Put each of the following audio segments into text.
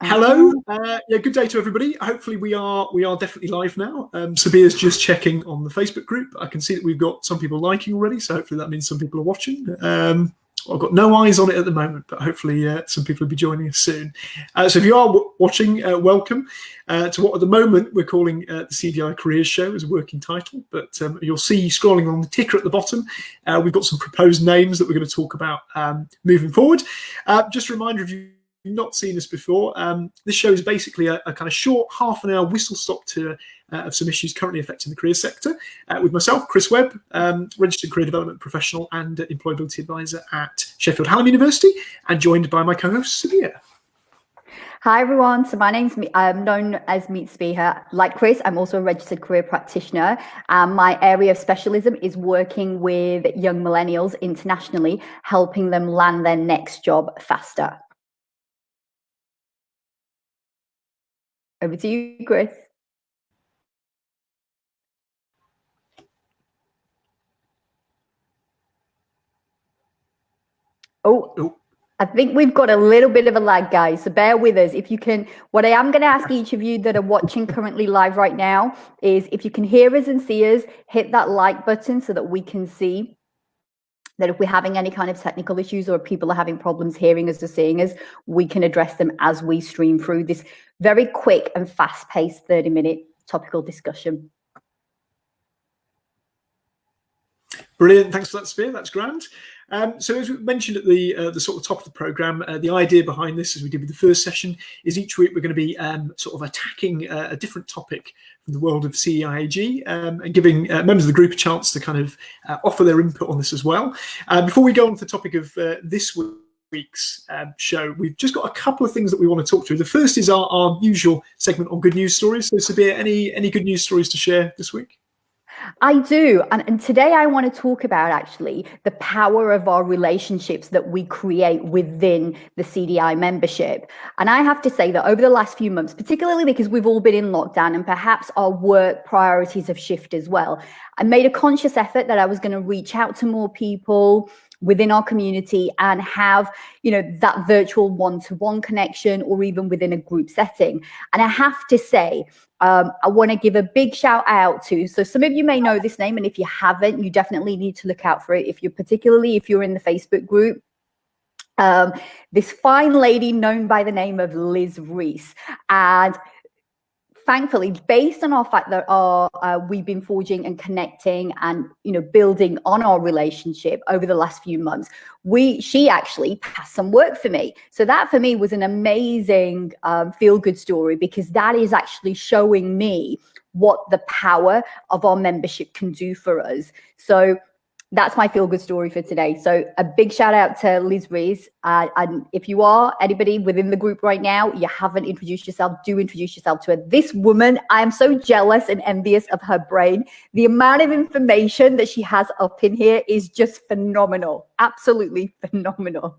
Hello, good day to everybody. Hopefully we are definitely live now. Sabiha's just checking on the Facebook group. I can see that we've got some people liking already, so hopefully that means some people are watching. I've got no eyes on it at the moment, but hopefully some people will be joining us soon. So if you are watching, welcome to what at the moment we're calling the CDI Careers Show as a working title, but you'll see scrolling on the ticker at the bottom, we've got some proposed names that we're going to talk about moving forward. Just a reminder, if you've not seen this before, this show is basically a kind of short half-an-hour whistle-stop tour of some issues currently affecting the career sector with myself, Chris Webb, registered career development professional and employability advisor at Sheffield Hallam University, and joined by my co-host Sabiha. Hi everyone, so my name's I'm known as Meet Sabiha. Like Chris, I'm also a registered career practitioner. My area of specialism is working with young millennials internationally, helping them land their next job faster. Over to you, Chris. Oh, I think we've got a little bit of a lag, guys, so bear with us. If you can, what I am going to ask each of you that are watching currently live right now is if you can hear us and see us, hit that like button so that we can see that if we're having any kind of technical issues or people are having problems hearing us or seeing us, we can address them as we stream through this very quick and fast-paced 30-minute topical discussion. Brilliant, thanks for that, Spear. That's grand. So as we mentioned at the sort of top of the programme, the idea behind this, as we did with the first session, is each week we're going to be sort of attacking a different topic from the world of CEIAG and giving members of the group a chance to kind of offer their input on this as well. Before we go on to the topic of this week's show, we've just got a couple of things that we want to talk through. The first is our usual segment on good news stories. So Sabir, any good news stories to share this week? I do. And today I want to talk about actually the power of our relationships that we create within the CDI membership. And I have to say that over the last few months, particularly because we've all been in lockdown and perhaps our work priorities have shifted as well, I made a conscious effort that I was going to reach out to more people within our community and have, you know, that virtual one-to-one connection or even within a group setting. And I have to say, I want to give a big shout out to, so some of you may know this name, and if you haven't, you definitely need to look out for it. If you're in the Facebook group, this fine lady known by the name of Liz Reese. And thankfully, based on our fact that we've been forging and connecting and, you know, building on our relationship over the last few months, she actually passed some work for me. So that for me was an amazing feel-good story, because that is actually showing me what the power of our membership can do for us. So that's my feel-good story for today. So a big shout out to Liz Reese. And if you are anybody within the group right now, you haven't introduced yourself, do introduce yourself to her. This woman, I am so jealous and envious of her brain. The amount of information that she has up in here is just phenomenal. Absolutely phenomenal.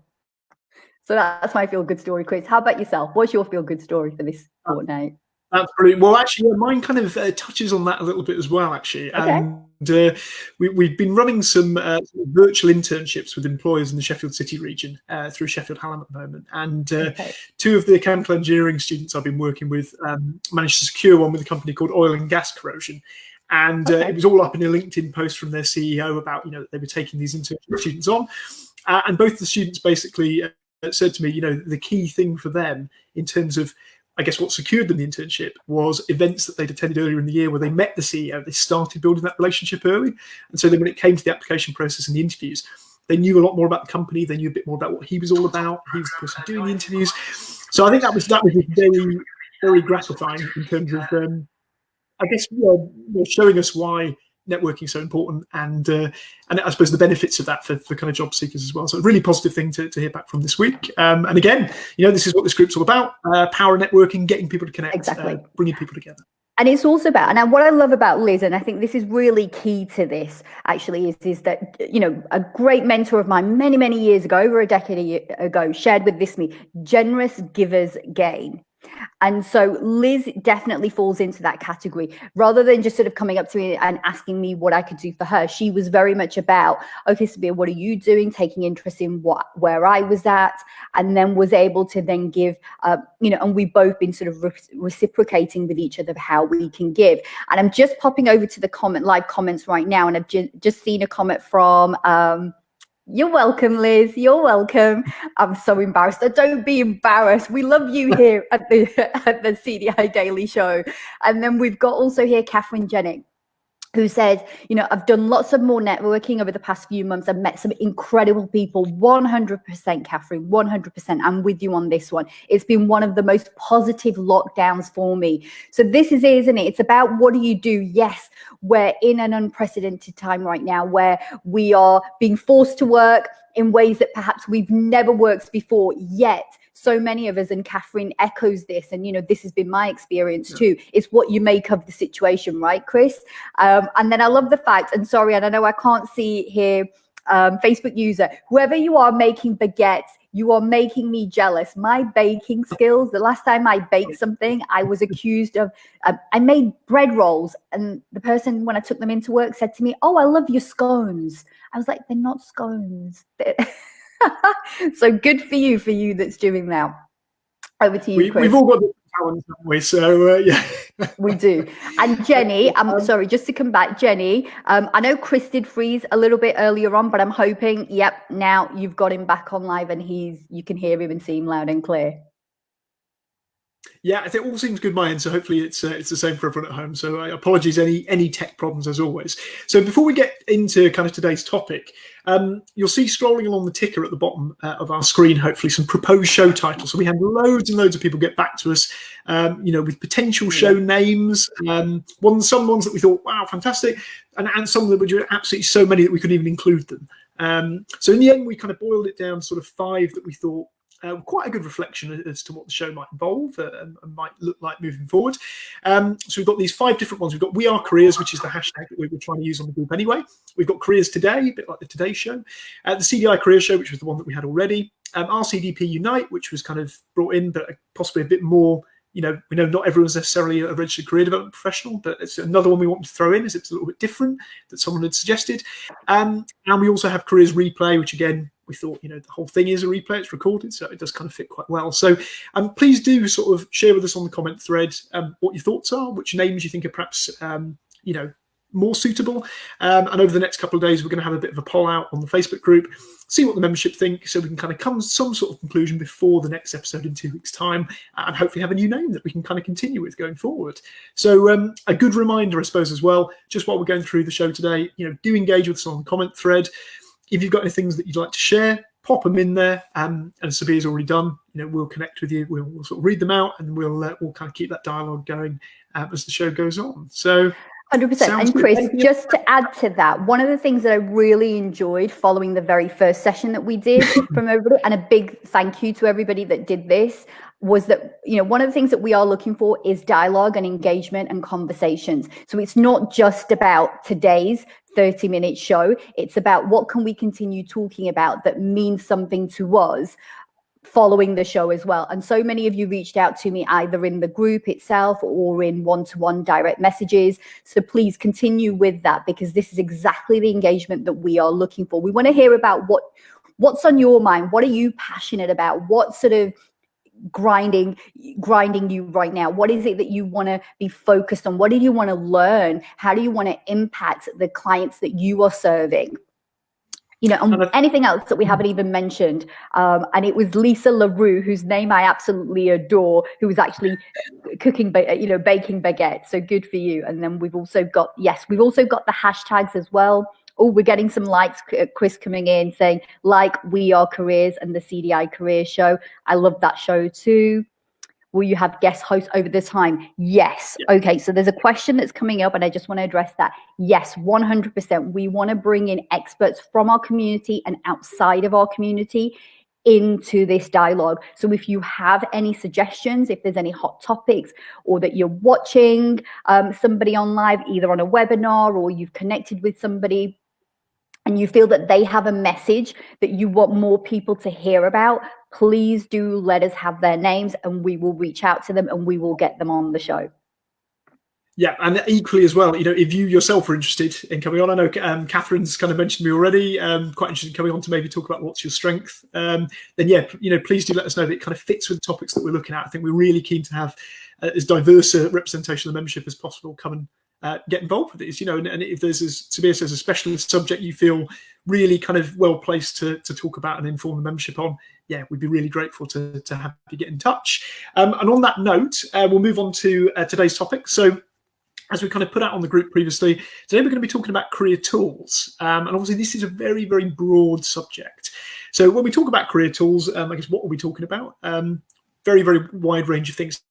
So that's my feel-good story, Chris. How about yourself? What's your feel-good story for this fortnight? That's brilliant. Well, actually, mine kind of touches on that a little bit as well, actually. Okay. And we've been running some virtual internships with employers in the Sheffield City region through Sheffield Hallam at the moment. And two of the chemical engineering students I've been working with managed to secure one with a company called Oil and Gas Corrosion. And it was all up in a LinkedIn post from their CEO about, you know, they were taking these internship students on. And both the students basically said to me, you know, the key thing for them in terms of, I guess, what secured them the internship was events that they'd attended earlier in the year where they met the CEO. They started building that relationship early. And so then when it came to the application process and the interviews, they knew a lot more about the company. They knew a bit more about what he was all about. He was the person doing the interviews. So I think that was very, very gratifying in terms of, I guess, showing us why networking is so important, and I suppose the benefits of that for kind of job seekers as well. So a really positive thing to hear back from this week. And again, you know, this is what this group's all about: power networking, getting people to connect, exactly, bringing people together. And it's also about, and what I love about Liz, and I think this is really key to this actually, is that, you know, a great mentor of mine many years ago, over a decade ago, shared with me, generous givers gain. And so Liz definitely falls into that category. Rather than just sort of coming up to me and asking me what I could do for her, she was very much about, okay, Sabiha, what are you doing? Taking interest in where I was at, and then was able to then give, and we've both been sort of reciprocating with each other of how we can give. And I'm just popping over to the live comments right now, and I've just seen a comment from you're welcome, Liz. You're welcome. I'm so embarrassed. Don't be embarrassed. We love you here at the CDI Daily Show. And then we've got also here Catherine Jennick, who says, I've done lots of more networking over the past few months. I've met some incredible people. 100%, Catherine, 100%. I'm with you on this one. It's been one of the most positive lockdowns for me. So this is it, isn't it? It's about what do you do? Yes, we're in an unprecedented time right now where we are being forced to work in ways that perhaps we've never worked before yet. So many of us, and Catherine echoes this, and this has been my experience too. It's what you make of the situation, right, Chris? And then I love the fact, and sorry, and I know I can't see here, Facebook user, whoever you are making baguettes, you are making me jealous. My baking skills, the last time I baked something, I was accused of, I made bread rolls, and the person, when I took them into work, said to me, "Oh, I love your scones." I was like, they're not scones. So good for you that's doing that. Over to you, Chris. We've all got different talents, haven't we? So yeah. We do. And Jenny, I'm sorry, just to come back, Jenny, I know Chris did freeze a little bit earlier on, but I'm hoping, now you've got him back on live and you can hear him and see him loud and clear. Yeah, I think all seems good my end, so hopefully it's the same for everyone at home. So apologies, any tech problems as always. So before we get into kind of today's topic, you'll see scrolling along the ticker at the bottom of our screen, hopefully some proposed show titles. So we had loads and loads of people get back to us, with potential show names. Some ones that we thought, wow, fantastic, and some that were absolutely so many that we couldn't even include them. So in the end, we kind of boiled it down to sort of 5 that we thought quite a good reflection as to what the show might involve and might look like moving forward. So we've got these 5 different ones. We've got We Are Careers, which is the hashtag that we were trying to use on the group anyway. We've got Careers Today, a bit like the Today Show. The CDI Careers Show, which was the one that we had already. RCDP Unite, which was kind of brought in, but possibly a bit more. We know not everyone's necessarily a registered career development professional, but it's another one we want to throw in as it's a little bit different that someone had suggested. And we also have Careers Replay, which again, we thought, the whole thing is a replay, it's recorded, so it does kind of fit quite well. So please do sort of share with us on the comment thread what your thoughts are, which names you think are perhaps, more suitable. And over the next couple of days, we're going to have a bit of a poll out on the Facebook group, see what the membership think, so we can kind of come to some sort of conclusion before the next episode in 2 weeks' time, and hopefully have a new name that we can kind of continue with going forward. So a good reminder, I suppose, as well, just while we're going through the show today, do engage with us on the comment thread. If you've got any things that you'd like to share, pop them in there. And Sabiha's already done. We'll connect with you. We'll sort of read them out, and we'll kind of keep that dialogue going as the show goes on. So 100%. And Chris, just to add to that, one of the things that I really enjoyed following the very first session that we did from everybody, and a big thank you to everybody that did this, was that, one of the things that we are looking for is dialogue and engagement and conversations. So it's not just about today's 30-minute show. It's about what can we continue talking about that means something to us following the show as well. And so many of you reached out to me either in the group itself or in one-to-one direct messages. So please continue with that, because this is exactly the engagement that we are looking for. We want to hear about what's on your mind. What are you passionate about? What sort of grinding you right now? What is it that you want to be focused on? What do you want to learn? How do you want to impact the clients that you are serving? And anything else that we haven't even mentioned. And it was Lisa LaRue, whose name I absolutely adore, who was actually cooking, baking baguettes. So good for you. And then we've also got the hashtags as well. Oh, we're getting some likes, Chris coming in saying, We Are Careers and the CDI Careers Show. I love that show too. Will you have guest hosts over the time? Yes. Yeah. Okay, so there's a question that's coming up and I just want to address that. Yes, 100%. We want to bring in experts from our community and outside of our community into this dialogue. So if you have any suggestions, if there's any hot topics, or that you're watching somebody on live, either on a webinar or you've connected with somebody and you feel that they have a message that you want more people to hear about, please do let us have their names, and we will reach out to them and we will get them on the show. Yeah, and equally as well, if you yourself are interested in coming on, I know Catherine's kind of mentioned me already, quite interested in coming on to maybe talk about what's your strength, then yeah, please do let us know that it kind of fits with the topics that we're looking at. I think we're really keen to have as diverse a representation of the membership as possible come and get involved with these, and if there's, as Sabiha says, a specialist subject you feel really kind of well placed to talk about and inform the membership on, yeah, we'd be really grateful to have you get in touch. And on that note, we'll move on to today's topic. So, as we kind of put out on the group previously, today we're going to be talking about career tools. And obviously this is a very, very broad subject. So when we talk about career tools, I guess what are we talking about? Very, very wide range of things.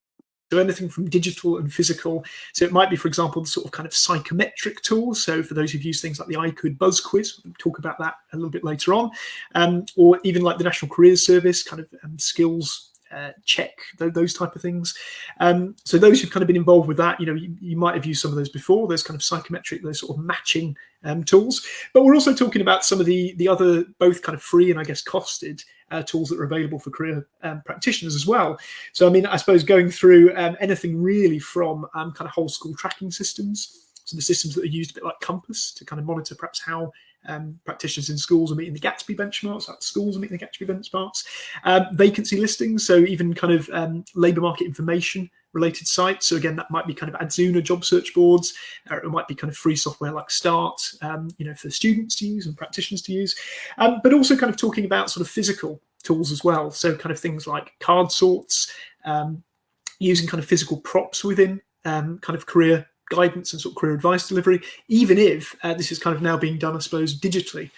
So anything from digital and physical. So it might be, for example, the sort of kind of psychometric tools. So for those who've used things like the I Could Buzz Quiz, we'll talk about that a little bit later on. Or even like the National Careers Service, kind of skills check, those type of things. So those who've kind of been involved with that, you might have used some of those before, those kind of psychometric, those sort of matching tools. But we're also talking about some of the other, both kind of free and I guess costed tools that are available for career practitioners as well. So I mean, I suppose going through anything really from kind of whole school tracking systems, so the systems that are used a bit like Compass to kind of monitor perhaps how practitioners in schools are meeting the Gatsby benchmarks, like schools are meeting the Gatsby benchmarks, vacancy listings, so even kind of labour market information related sites. So again, that might be kind of Adzuna job search boards, or it might be kind of free software like Start, for students to use and practitioners to use, but also kind of talking about sort of physical tools as well. So kind of things like card sorts, using kind of physical props within kind of career guidance and sort of career advice delivery, even if this is kind of now being done, I suppose, digitally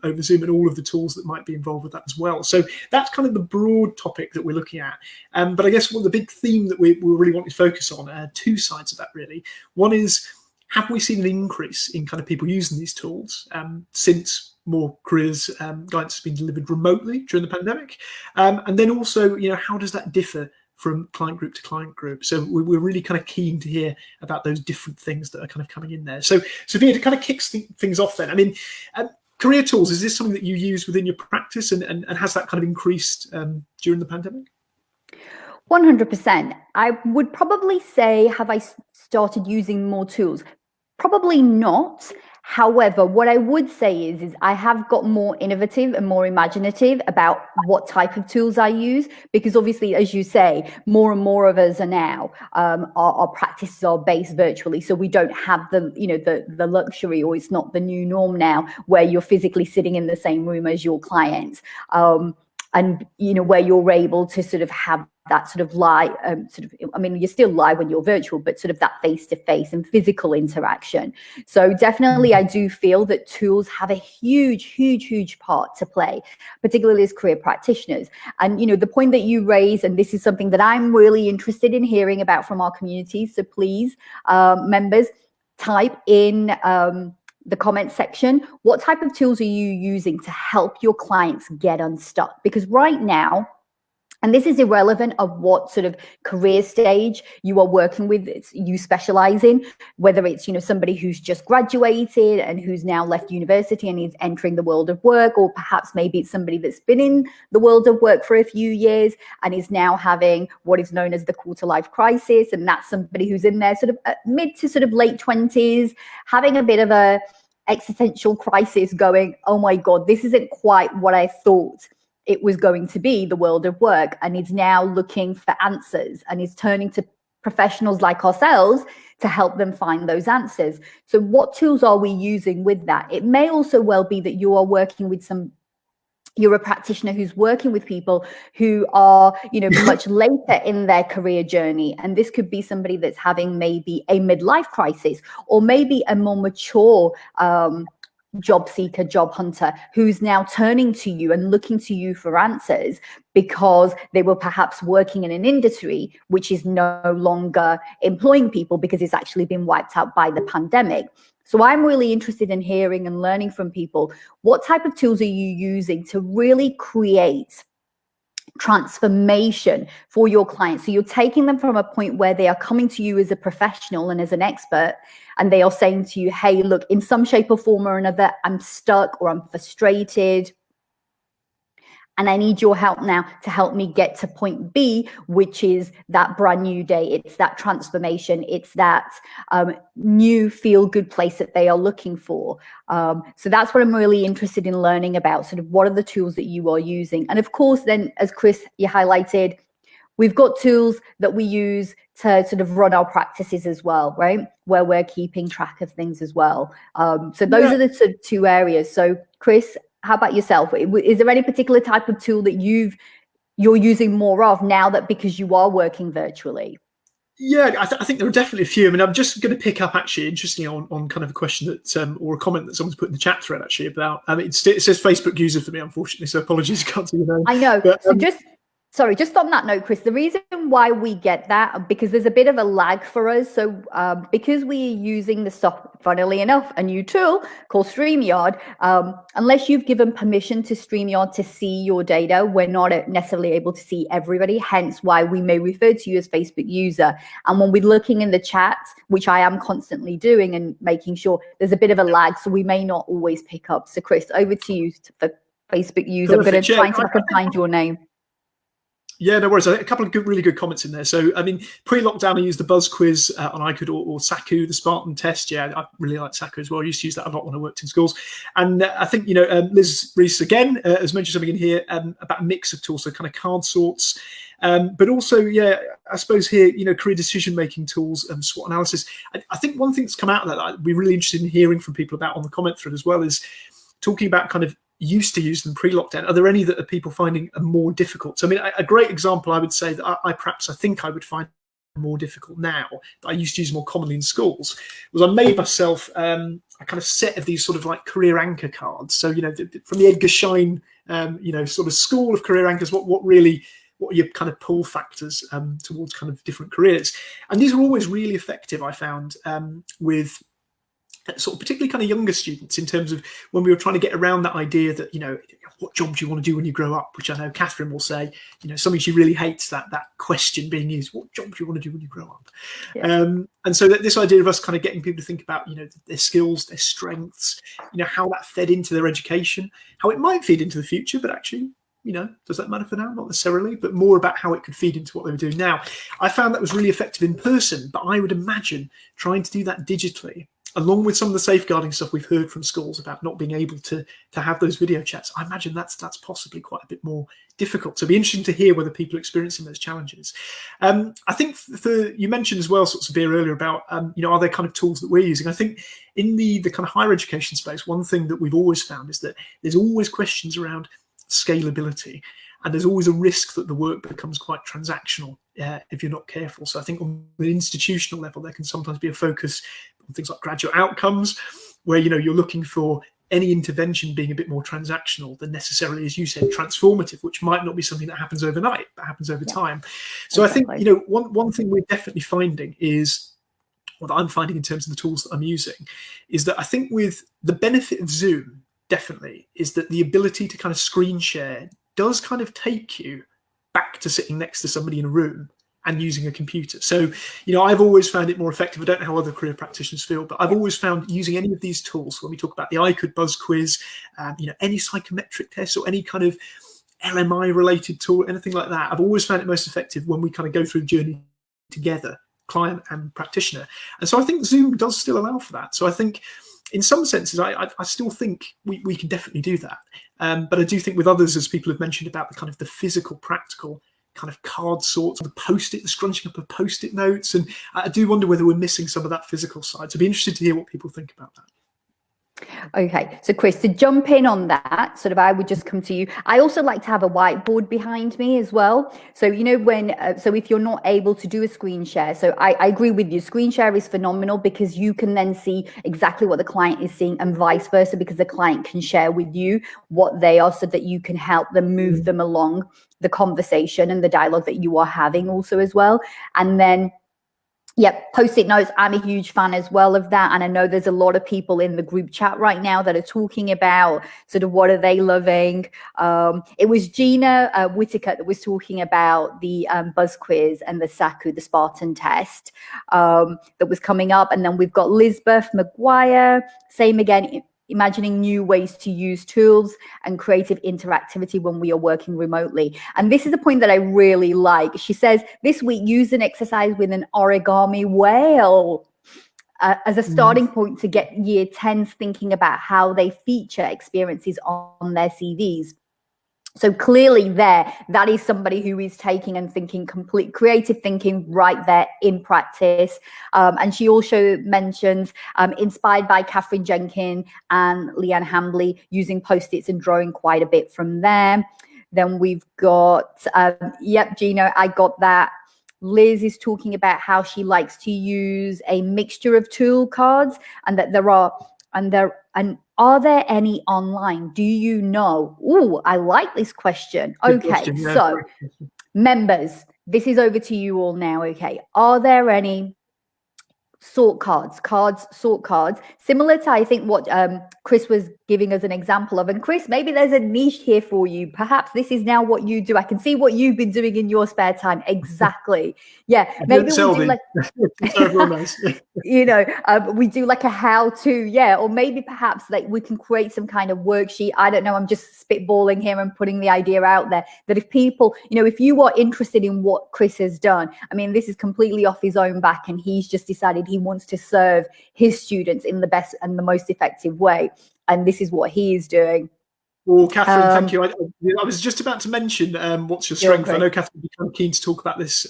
over Zoom, and all of the tools that might be involved with that as well. So that's kind of the broad topic that we're looking at. But I guess the big theme that we really want to focus on, two sides of that really. One is, have we seen an increase in kind of people using these tools since more careers guidance has been delivered remotely during the pandemic? And then also, how does that differ from client group to client group? So we're really kind of keen to hear about those different things that are kind of coming in there. So Sabiha, to kind of kick things off then, I mean, career tools, is this something that you use within your practice, and has that kind of increased during the pandemic? 100%. I would probably say, have I started using more tools? Probably not. However, what I would say is I have got more innovative and more imaginative about what type of tools I use, because obviously, as you say, more and more of us are now, our practices are based virtually. So we don't have the luxury, or it's not the new norm now, where you're physically sitting in the same room as your clients. And where you're able to sort of have that sort of live, you're still live when you're virtual, but sort of that face-to-face and physical interaction. So definitely, I do feel that tools have a huge part to play, particularly as career practitioners. And the point that you raise, and this is something that I'm really interested in hearing about from our community. So please, members, type in the comment section, what type of tools are you using to help your clients get unstuck? Because right now, and this is irrelevant of what sort of career stage you are working with, you specialize in, whether it's, somebody who's just graduated and who's now left university and is entering the world of work, or perhaps maybe it's somebody that's been in the world of work for a few years and is now having what is known as the quarter life crisis. And that's somebody who's in their sort of mid to sort of late 20s, having a bit of a existential crisis, going, oh my God, this isn't quite what I thought it was going to be, the world of work, and is now looking for answers and is turning to professionals like ourselves to help them find those answers. So what tools are we using with that? It may also well be that you are working with you're a practitioner who's working with people who are, much later in their career journey. And this could be somebody that's having maybe a midlife crisis, or maybe a more mature job seeker, job hunter, who's now turning to you and looking to you for answers, because they were perhaps working in an industry which is no longer employing people because it's actually been wiped out by the pandemic. So I'm really interested in hearing and learning from people, what type of tools are you using to really create transformation for your clients. So you're taking them from a point where they are coming to you as a professional and as an expert, and they are saying to you, hey, look, in some shape or form or another, I'm stuck or I'm frustrated, and I need your help now to help me get to point B, which is that brand new day. It's that transformation. It's that new feel-good place that they are looking for. So that's what I'm really interested in learning about, sort of what are the tools that you are using. And of course, then, as Chris, you highlighted, we've got tools that we use to sort of run our practices as well, right? Where we're keeping track of things as well. So those are the sort of two areas. So Chris, how about yourself? Is there any particular type of tool that you're using more of now that because you are working virtually? Yeah, I think there are definitely a few. I mean, I'm just going to pick up actually, interestingly, on kind of a question that or a comment that someone's put in the chat thread actually about. I mean, it says Facebook user for me, unfortunately, so apologies, I can't see your name. I know. But, so just on that note, Chris, the reason why we get that, because there's a bit of a lag for us. So because we're using the software, funnily enough, a new tool called StreamYard, unless you've given permission to StreamYard to see your data, we're not necessarily able to see everybody, hence why we may refer to you as Facebook user. And when we're looking in the chat, which I am constantly doing and making sure, there's a bit of a lag, so we may not always pick up. So Chris, over to you for Facebook user. Perfect. I'm going to try and see if I can find your name. Yeah, no worries. A couple of really good comments in there. So, I mean, pre-lockdown, I used the Buzz quiz on I Could or Saku, the Spartan test. Yeah, I really like Saku as well. I used to use that a lot when I worked in schools. And I think, Liz Reese, again, has mentioned something in here about a mix of tools, so kind of card sorts. But also, yeah, I suppose here, career decision-making tools and SWOT analysis. I think one thing that's come out of that I'd be really interested in hearing from people about on the comment thread as well is talking about kind of used to use them pre-lockdown. Are there any that are people finding are more difficult? So, I mean, a great example I would say that I think I would find more difficult now, that I used to use more commonly in schools, was I made myself a kind of set of these sort of like career anchor cards. So, from the Edgar Schein, sort of school of career anchors, what are your kind of pull factors towards kind of different careers? And these are always really effective, I found, with sort of particularly kind of younger students, in terms of when we were trying to get around that idea that, what job do you want to do when you grow up? Which I know Catherine will say, something she really hates, that question being used, what job do you want to do when you grow up? Yeah. And so that this idea of us kind of getting people to think about, their skills, their strengths, how that fed into their education, how it might feed into the future, but actually, does that matter for now? Not necessarily, but more about how it could feed into what they were doing now. I found that was really effective in person, but I would imagine trying to do that digitally, along with some of the safeguarding stuff we've heard from schools about not being able to have those video chats, I imagine that's possibly quite a bit more difficult. So it'd be interesting to hear whether people are experiencing those challenges. I think you mentioned as well, sort of Sabiha, earlier about, are there kind of tools that we're using? I think in the kind of higher education space, one thing that we've always found is that there's always questions around scalability. And there's always a risk that the work becomes quite transactional if you're not careful. So I think on the institutional level, there can sometimes be a focus on things like graduate outcomes, where you're looking for any intervention being a bit more transactional than necessarily, as you said, transformative, which might not be something that happens overnight, but happens over time. So exactly. I think one thing we're definitely finding is, what I'm finding in terms of the tools that I'm using, is that I think with the benefit of Zoom, definitely, is that the ability to kind of screen share does kind of take you back to sitting next to somebody in a room and using a computer. So, I've always found it more effective. I don't know how other career practitioners feel, but I've always found using any of these tools, when we talk about the I Could Buzz quiz, any psychometric test or any kind of LMI related tool, anything like that, I've always found it most effective when we kind of go through the journey together, client and practitioner. And so I think Zoom does still allow for that. So I think in some senses, I still think we can definitely do that. But I do think with others, as people have mentioned about the kind of the physical, practical kind of card sorts, the Post-it, the scrunching up of Post-it notes. And I do wonder whether we're missing some of that physical side. So I'd be interested to hear what people think about that. Okay, so Chris, to jump in on that, sort of, I would just come to you. I also like to have a whiteboard behind me as well. So, so if you're not able to do a screen share, so I agree with you. Screen share is phenomenal because you can then see exactly what the client is seeing and vice versa, because the client can share with you what they are so that you can help them move them along the conversation and the dialogue that you are having also as well. And then Yep, Post-it notes. I'm a huge fan as well of that. And I know there's a lot of people in the group chat right now that are talking about sort of what are they loving. It was Gina Whitaker that was talking about the Buzz Quiz and the SACU, the Spartan test that was coming up. And then we've got Lisbeth McGuire, same again, imagining new ways to use tools and creative interactivity when we are working remotely. And this is a point that I really like. She says, this week, use an exercise with an origami whale as a starting point to get year 10s thinking about how they feature experiences on their CVs. So clearly that is somebody who is taking and thinking complete creative thinking right there in practice. And she also mentions, inspired by Catherine Jenkins and Leanne Hambley, using Post-its and drawing quite a bit from there. Then we've got, yep, Gina, I got that. Liz is talking about how she likes to use a mixture of tool cards, and that are there any online? Do you know? Oh, I like this question. Okay, question, yeah. So members, this is over to you all now. Okay, are there any sort cards, similar to, I think, what Chris was giving us an example of? And Chris, maybe there's a niche here for you. Perhaps this is now what you do. I can see what you've been doing in your spare time. Exactly. Yeah, maybe we do like you know, we do like a how-to, yeah, or maybe perhaps like we can create some kind of worksheet. I don't know, I'm just spitballing here and putting the idea out there that if people, you know, if you are interested in what Chris has done, I mean, this is completely off his own back, and he's just decided he wants to serve his students in the best and the most effective way, and this is what he is doing. Well, Catherine, thank you. I was just about to mention what's your strength. I know Catherine would be kind of keen to talk about this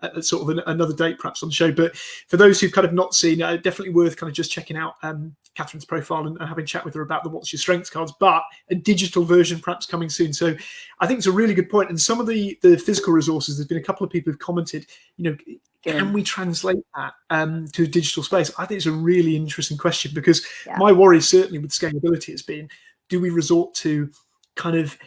at sort of another date perhaps on the show, but for those who've kind of not seen, definitely worth kind of just checking out Catherine's profile and having a chat with her about the what's your strengths cards, but a digital version perhaps coming soon. So I think it's a really good point. And some of the physical resources, there's been a couple of people who've commented, you know, can we translate that to a digital space? I think it's a really interesting question, because my worry certainly with scalability has been, do we resort to kind of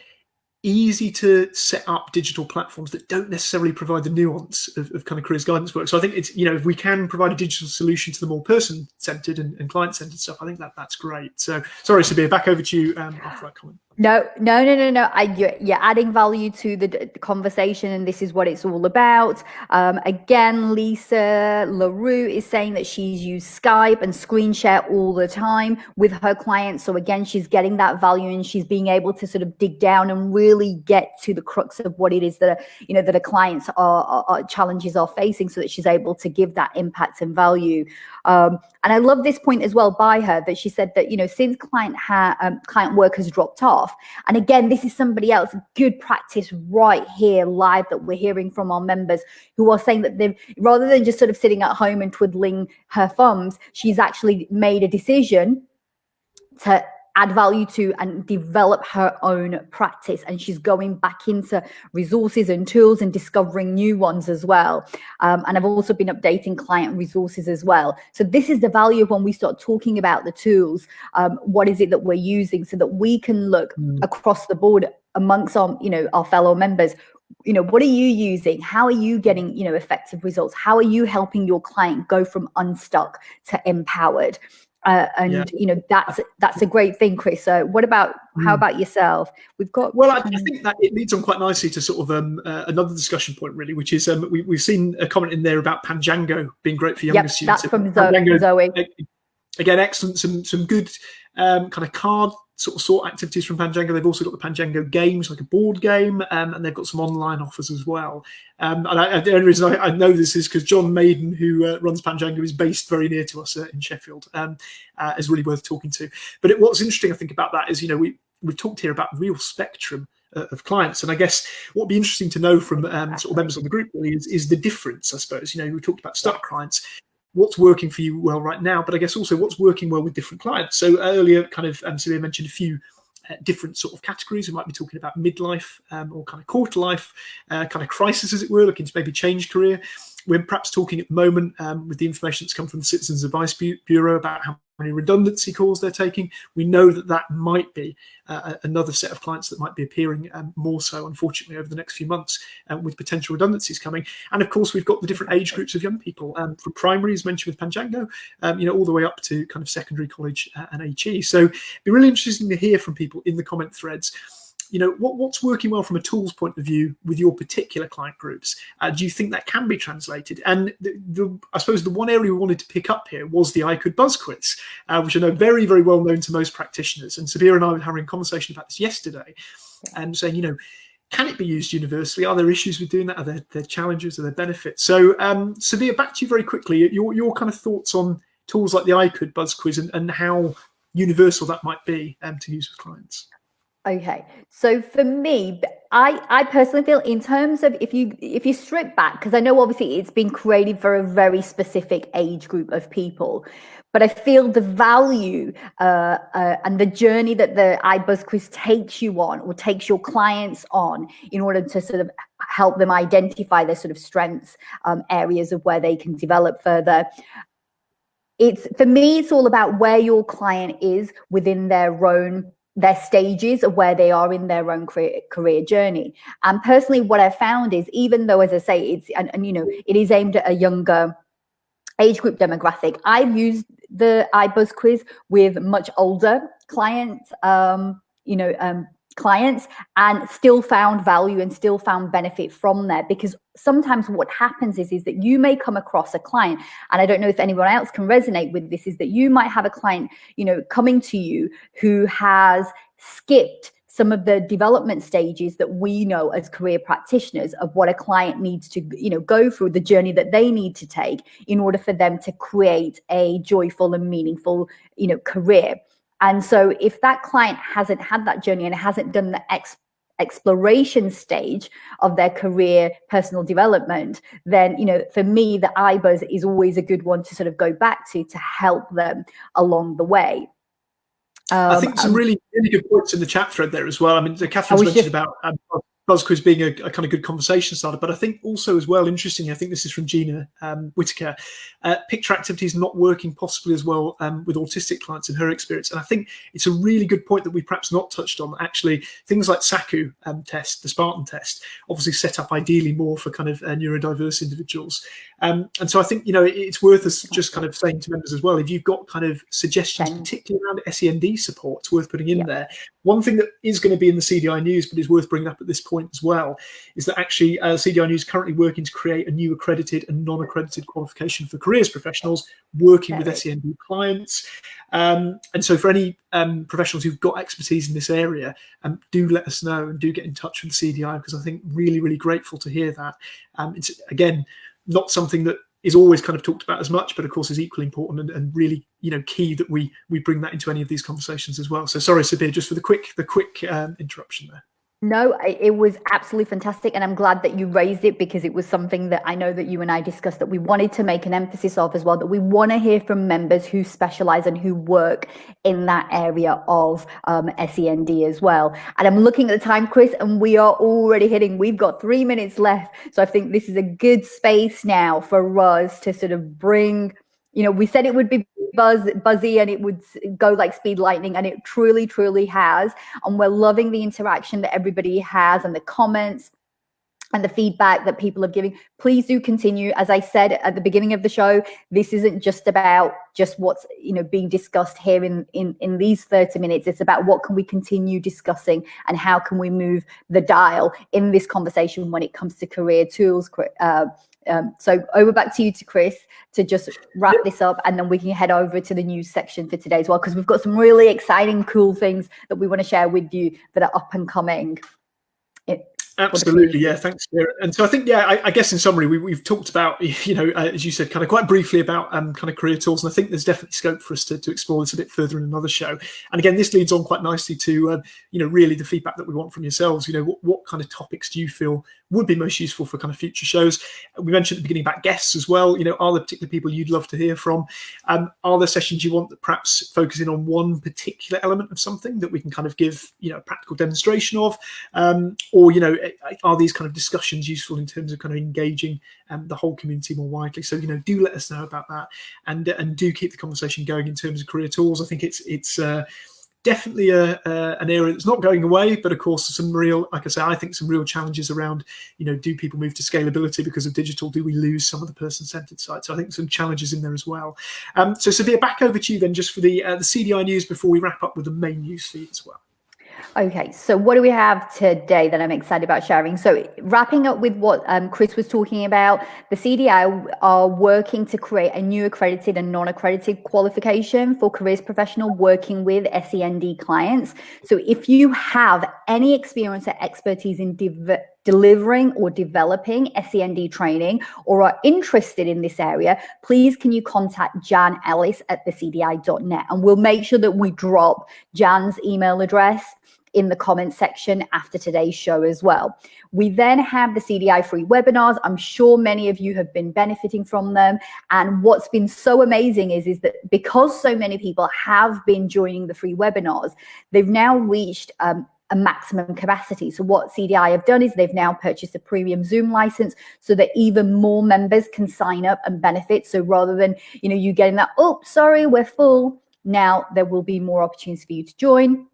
easy to set up digital platforms that don't necessarily provide the nuance of kind of careers guidance work? So I think it's, you know, if we can provide a digital solution to the more person-centered and client-centered stuff, I think that's great. So sorry, Sabiha, back over to you after that comment. No. You're adding value to the conversation, and this is what it's all about. Again, Lisa LaRue is saying that she's used Skype and screen share all the time with her clients. So again, she's getting that value, and she's being able to sort of dig down and really get to the crux of what it is that, you know, that a client's challenges are facing, so that she's able to give that impact and value. And I love this point as well by her, that she said that, you know, since client work has dropped off, and again, this is somebody else, good practice right here live that we're hearing from our members who are saying that they've, rather than just sort of sitting at home and twiddling her thumbs, she's actually made a decision to add value to and develop her own practice, and she's going back into resources and tools and discovering new ones as well. And I've also been updating client resources as well. So this is the value of when we start talking about the tools. What is it that we're using, so that we can look across the board amongst our, you know, our fellow members. You know, what are you using? How are you getting, you know, effective results? How are you helping your client go from unstuck to empowered? You know, that's a great thing, Chris. So what about, how about yourself? We've got, well, I think that it leads on quite nicely to sort of another discussion point, really, which is we've seen a comment in there about Panjango being great for younger students. That's from Zoe. Again, excellent, some good kind of card sort activities from Panjango. They've also got the Panjango games, like a board game, and they've got some online offers as well. And the only reason I know this is because John Maiden, who runs Panjango, is based very near to us in Sheffield. Is really worth talking to. But what's interesting, I think, about that is, you know, we've talked here about real spectrum of clients, and I guess what would be interesting to know from sort of members of the group really is the difference, I suppose. You know, we talked about stuck clients. What's working for you well right now, but I guess also what's working well with different clients. So earlier, kind of, Sabiha mentioned a few different sort of categories. We might be talking about midlife or kind of quarter life, kind of crisis, as it were, looking to maybe change career. We're perhaps talking at the moment with the information that's come from the Citizens Advice Bureau about how many redundancy calls they're taking. We know that that might be another set of clients that might be appearing more so, unfortunately, over the next few months with potential redundancies coming. And of course, we've got the different age groups of young people from primary, as mentioned with Panjango, all the way up to kind of secondary, college and HE. So it'd be really interesting to hear from people in the comment threads. What's working well from a tools point of view with your particular client groups? Do you think that can be translated? And I suppose the one area we wanted to pick up here was the I Could Buzz quiz, which I know very, very well known to most practitioners. And Sabiha and I were having a conversation about this yesterday and saying, can it be used universally? Are there issues with doing that? Are there challenges? Are there benefits? So Sabiha, back to you very quickly. Your kind of thoughts on tools like the I Could Buzz quiz and how universal that might be to use with clients. Okay, so for me, I personally feel in terms of if you strip back, because I know obviously it's been created for a very specific age group of people, but I feel the value and the journey that the iBuzz quiz takes you on or takes your clients on in order to sort of help them identify their sort of strengths, areas of where they can develop further. For me, it's all about where your client is within their stages of where they are in their own career journey. And personally, what I've found is, even though, as I say, it is aimed at a younger age group demographic, I've used the iBuzz quiz with much older clients, clients, and still found value and still found benefit from there. Because sometimes what happens is that you may come across a client, and I don't know if anyone else can resonate with this, is that you might have a client, coming to you who has skipped some of the development stages that we know as career practitioners of what a client needs to, go through, the journey that they need to take in order for them to create a joyful and meaningful, career. And so if that client hasn't had that journey and hasn't done the exploration stage of their career personal development, then, for me, the iBuzz is always a good one to sort of go back to help them along the way. I think some really, really good points in the chat thread there as well. I mean, Catherine's mentioned about Buzz quiz being a kind of good conversation starter, but I think also as well, interestingly, I think this is from Gina Whitaker, picture activities not working possibly as well with autistic clients in her experience. And I think it's a really good point that we perhaps not touched on. Actually, things like SACU test, the Spartan test, obviously set up ideally more for kind of neurodiverse individuals. And so I think, it's worth us just kind of saying to members as well, if you've got kind of suggestions, particularly around SEND support, it's worth putting in there. One thing that is going to be in the CDI news, but is worth bringing up at this point as well, is that actually CDI News is currently working to create a new accredited and non-accredited qualification for careers professionals working with SEND clients. And so for any professionals who've got expertise in this area, do let us know and do get in touch with the CDI, because I think really, really grateful to hear that. It's, again, not something that is always kind of talked about as much, but of course is equally important and really, key that we bring that into any of these conversations as well. So sorry, Sabiha, just for the quick interruption there. No, it was absolutely fantastic. And I'm glad that you raised it, because it was something that I know that you and I discussed that we wanted to make an emphasis of as well, that we want to hear from members who specialize and who work in that area of SEND as well. And I'm looking at the time, Chris, and we are already we've got 3 minutes left. So I think this is a good space now for us to sort of bring, we said it would be buzzy and it would go like speed lightning, and it truly, truly has. And we're loving the interaction that everybody has and the comments and the feedback that people are giving. Please do continue. As I said at the beginning of the show, this isn't just about just what's being discussed here in these 30 minutes. It's about what can we continue discussing and how can we move the dial in this conversation when it comes to career tools. So over back to you, Chris, to just wrap this up, and then we can head over to the news section for today as well, because we've got some really exciting, cool things that we want to share with you that are up and coming. Absolutely, yeah, thanks, Sarah. And so I think, I guess in summary, we've talked about, as you said, kind of quite briefly about kind of career tools, and I think there's definitely scope for us to explore this a bit further in another show. And again, this leads on quite nicely to, really the feedback that we want from yourselves. What kind of topics do you feel would be most useful for kind of future shows. We mentioned at the beginning about guests as well. Are there particular people you'd love to hear from? Are there sessions you want that perhaps focus in on one particular element of something that we can kind of give, a practical demonstration of? Or, are these kind of discussions useful in terms of kind of engaging the whole community more widely? So, do let us know about that, and do keep the conversation going in terms of career tools. I think it's definitely an area that's not going away, but of course some real, like I say, I think some real challenges around, do people move to scalability because of digital? Do we lose some of the person-centered side? So I think some challenges in there as well. So Sabiha, back over to you then, just for the CDI news before we wrap up with the main news feed as well. Okay, so what do we have today that I'm excited about sharing? So wrapping up with what Chris was talking about, the CDI are working to create a new accredited and non-accredited qualification for careers professional working with SEND clients. So if you have any experience or expertise in delivering or developing SEND training or are interested in this area, please can you contact Jan Ellis at thecdi.net, and we'll make sure that we drop Jan's email address in the comments section after today's show as well. We then have the CDI free webinars. I'm sure many of you have been benefiting from them. And what's been so amazing is that because so many people have been joining the free webinars, they've now reached a maximum capacity. So what CDI have done is they've now purchased a premium Zoom license so that even more members can sign up and benefit. So rather than, you getting that, oh, sorry, we're full, now there will be more opportunities for you to join.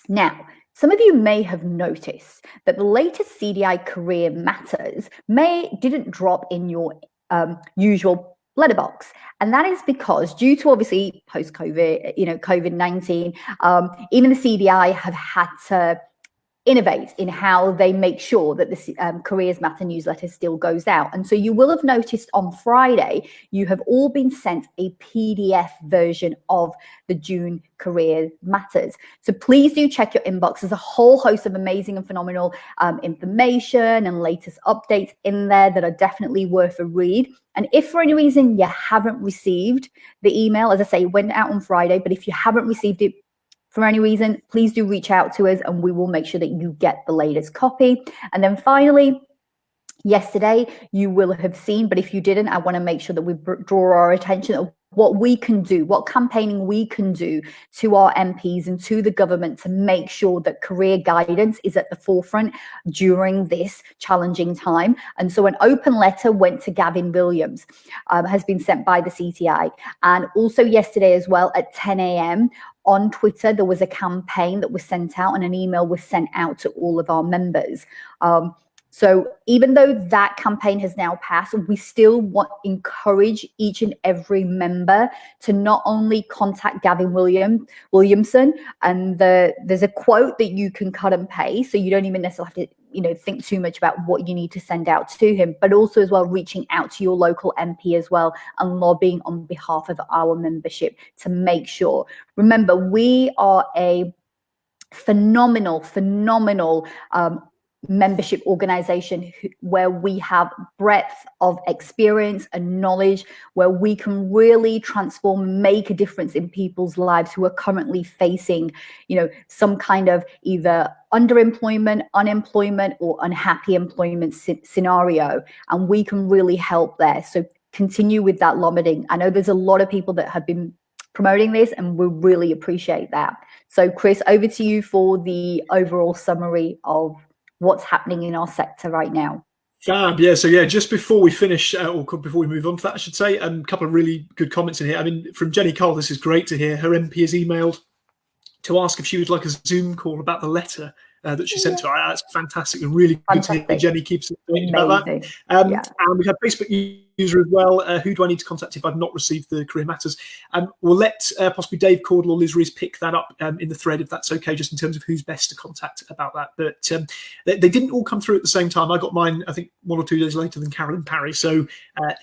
Now, some of you may have noticed that the latest CDI Career Matters didn't drop in your usual letterbox. And that is because due to obviously post-COVID, COVID-19, even the CDI have had to innovate in how they make sure that the Careers Matter newsletter still goes out. And so you will have noticed on Friday, you have all been sent a PDF version of the June Career Matters. So please do check your inbox. There's a whole host of amazing and phenomenal information and latest updates in there that are definitely worth a read. And if for any reason you haven't received the email, as I say, it went out on Friday, but if you haven't received it for any reason, please do reach out to us and we will make sure that you get the latest copy. And then finally, yesterday, you will have seen, but if you didn't, I want to make sure that we draw our attention of what we can do, what campaigning we can do to our MPs and to the government to make sure that career guidance is at the forefront during this challenging time. And so an open letter went to Gavin Williams, has been sent by the CTI. And also yesterday as well at 10 a.m. on Twitter, there was a campaign that was sent out and an email was sent out to all of our members. So even though that campaign has now passed, we still encourage each and every member to not only contact Gavin Williamson, and there's a quote that you can cut and paste, so you don't even necessarily have to think too much about what you need to send out to him, but also as well reaching out to your local MP as well and lobbying on behalf of our membership to make sure. Remember, we are a phenomenal membership organization where we have breadth of experience and knowledge, where we can really transform, make a difference in people's lives who are currently facing, some kind of either underemployment, unemployment, or unhappy employment scenario. And we can really help there. So continue with that lobbying. I know there's a lot of people that have been promoting this and we really appreciate that. So Chris, over to you for the overall summary of what's happening in our sector right now. Fab, yeah. So yeah, just before we finish, or before we move on to that, I should say, a couple of really good comments in here. I mean, from Jenny Cole, this is great to hear. Her MP has emailed to ask if she would like a Zoom call about the letter that she sent to her. That's fantastic and really good to hear. Jenny keeps updating about that. And we've had Facebook user as well. Who do I need to contact if I've not received the Career Matters? We'll let possibly Dave Caudle or Liz Rees pick that up in the thread if that's okay, just in terms of who's best to contact about that. But they didn't all come through at the same time. I got mine, I think, 1 or 2 days later than Carolyn Parry. So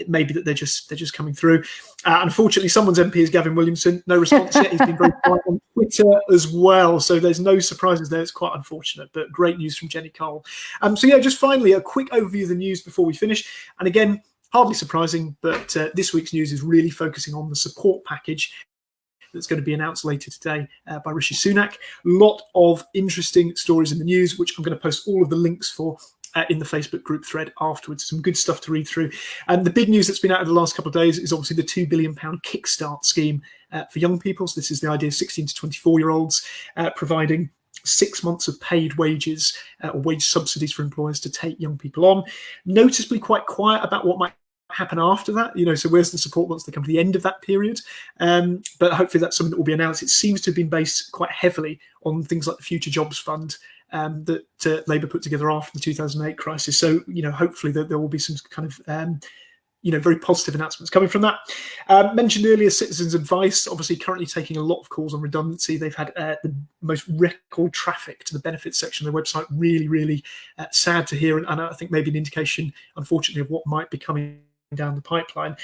it may be that they're just coming through. Unfortunately, someone's MP is Gavin Williamson. No response yet. He's been very quiet on Twitter as well. So there's no surprises there. It's quite unfortunate, but great news from Jenny Cole. So yeah, just finally, a quick overview of the news before we finish. And again, hardly surprising, but this week's news is really focusing on the support package that's going to be announced later today by Rishi Sunak. A lot of interesting stories in the news, which I'm going to post all of the links for in the Facebook group thread afterwards. Some good stuff to read through. And the big news that's been out over the last couple of days is obviously the £2 billion Kickstart scheme for young people. So this is the idea of 16 to 24-year-olds providing 6 months of paid wages or wage subsidies for employers to take young people on. Noticeably quite quiet about what might happen after that, so where's the support once they come to the end of that period? But hopefully that's something that will be announced. It seems to have been based quite heavily on things like the Future Jobs Fund that Labour put together after the 2008 crisis. So, hopefully there will be some kind of very positive announcements coming from that. Mentioned earlier, Citizens Advice, obviously currently taking a lot of calls on redundancy. They've had the most record traffic to the benefits section of their website. Really, really sad to hear, and I think maybe an indication, unfortunately, of what might be coming down the pipeline.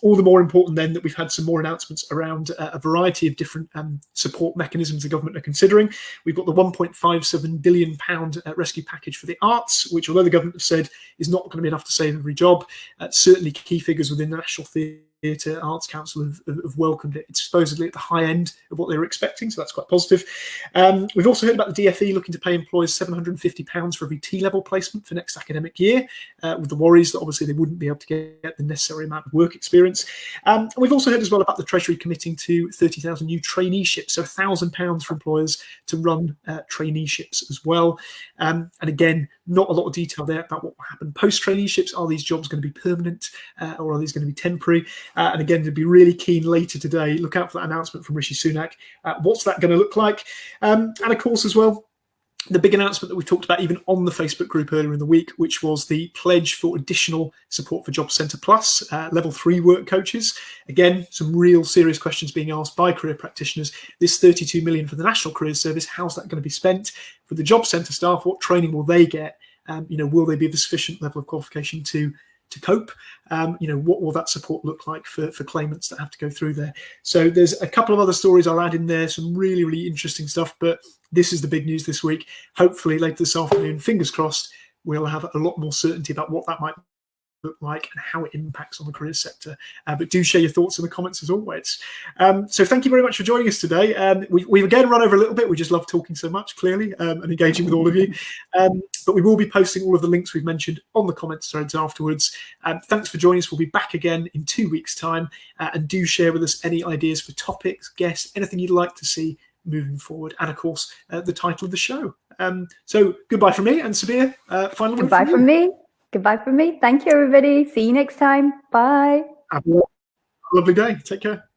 All the more important then that we've had some more announcements around a variety of different support mechanisms the government are considering. We've got the £1.57 billion rescue package for the arts, which, although the government has said is not going to be enough to save every job, certainly key figures within the National Theatre Arts Council have welcomed it. It's supposedly at the high end of what they were expecting, so that's quite positive. We've also heard about the DfE looking to pay employers £750 for every T-level placement for next academic year, with the worries that obviously they wouldn't be able to get the necessary amount of work experience. And we've also heard as well about the Treasury committing to 30,000 new traineeships, so £1,000 for employers to run traineeships as well. And again, not a lot of detail there about what will happen post-traineeships. Are these jobs going to be permanent or are these going to be temporary? And again, to be really keen later today, look out for that announcement from Rishi Sunak. What's that going to look like? And of course, as well, the big announcement that we talked about even on the Facebook group earlier in the week, which was the pledge for additional support for Job Centre Plus, level 3 work coaches. Again, some real serious questions being asked by career practitioners. This 32 million for the National Careers Service, how's that going to be spent? For the Job Centre staff, what training will they get? Will they be of a sufficient level of qualification to cope? What will that support look like for claimants that have to go through there? So there's a couple of other stories I'll add in there, some really, really interesting stuff, but this is the big news this week. Hopefully later this afternoon, fingers crossed, we'll have a lot more certainty about what that might look like and how it impacts on the career sector. But do share your thoughts in the comments as always. So thank you very much for joining us today. We've again run over a little bit. We just love talking so much, clearly, and engaging with all of you. But we will be posting all of the links we've mentioned on the comments threads afterwards. Thanks for joining us. We'll be back again in 2 weeks' time. And do share with us any ideas for topics, guests, anything you'd like to see moving forward. And of course, the title of the show. So goodbye from me and Sabiha. Final goodbye from me. Goodbye from me. Thank you, everybody. See you next time. Bye. Have a lovely day. Take care.